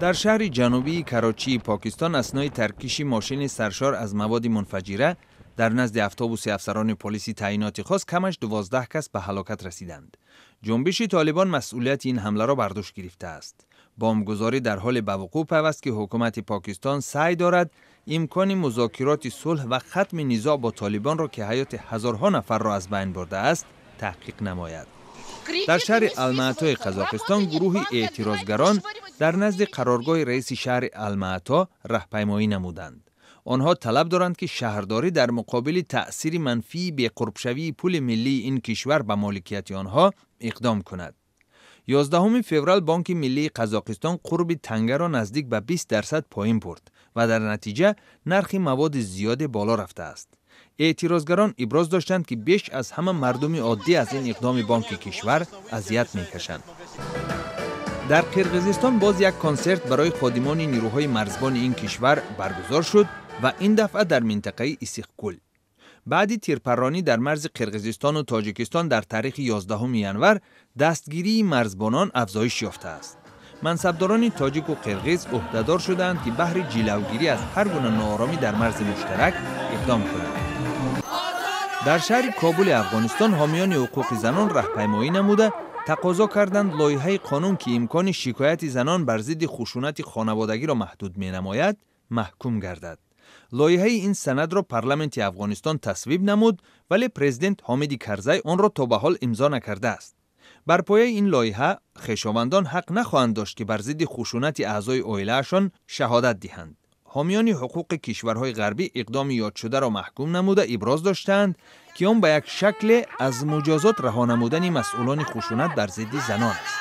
در شهر جنوبی کراچی پاکستان اثنای ترکیش ماشین سرشار از مواد منفجره در نزد اتوبوس افسران پلیس تعیینات خاص کمش 12 کس به هلاکت رسیدند. جنبش طالبان مسئولیت این حمله را بر دوش گرفته است. بمبگذاری در حال به وقوع پیوست که حکومت پاکستان سعی دارد امکان مذاکرات صلح و ختم نزاع با طالبان را که حیات هزارها نفر را از بین برده است تحقیق نماید. در شهر الماتا قزاقستان گروه اعتراضگران در نزد قرارگاه رئیس شهر الماتا راهپیمایی نمودند. آنها طلب دارند که شهرداری در مقابل تأثیر منفی به قربشوی پول ملی این کشور به مالکیت آنها اقدام کند. 11 فوریه بانک ملی قزاقستان قرب تنگه را نزدیک به 20% پایین برد و در نتیجه نرخ مواد زیاد بالا رفته است. اعتراضگران ابراز داشتند که بیش از همه مردم عادی از این اقدام بانک کشور اذیت می‌کشند. در قرقیزستان باز یک کنسرت برای خادمان نیروهای مرزبان این کشور برگزار شد و این دفعه در منطقه اسیخکول. بعد تیرپرانی در مرز قرقیزستان و تاجیکستان در تاریخ 11 ینور دستگیری مرزبانان افزایش یافته است. منصبداران تاجیک و قرقیز عهدهدار شدند که بهر جلوگیری از هر گونه ناآرامی در مرز مشترک اقدام کنند. در شهر کابل افغانستان حامیان حقوق زنان راهپیمایی نموده تقاضا کردند لایحه قانون که امکان شکایت زنان بر ضد خشونت خانوادگی را محدود می‌نماید محکوم گردد. لایحه این سند را پارلمانت افغانستان تصویب نمود ولی پرزیدنت حامد کرزی آن را تا به حال امضا نکرده است. بر پایه این لایحه خویشاوندان حق نخواهند داشت که بر ضد خشونت اعضای عائله‌شان شهادت دهند. حامیان حقوق کشورهای غربی اقدام یاد شده را محکوم نموده ابراز داشتند که آن به یک شکل از مجازات رها نمودن مسئولان خشونت بر ضد زنان است.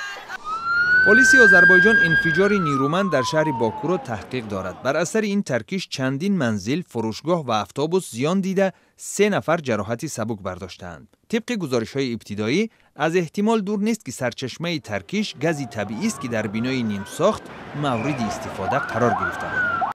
پلیس آذربایجان انفجار نیرومند در شهر باکو را تحقیق دارد. بر اثر این ترکیش چندین منزل، فروشگاه و اتوبوس زیان دیده 3 نفر جراحت سبک برداشتند. طبق گزارش‌های ابتدایی از احتمال دور نیست که سرچشمه ترکیش گازی طبیعی است که در بنای نیم ساخت مورد استفاده قرار گرفته بود.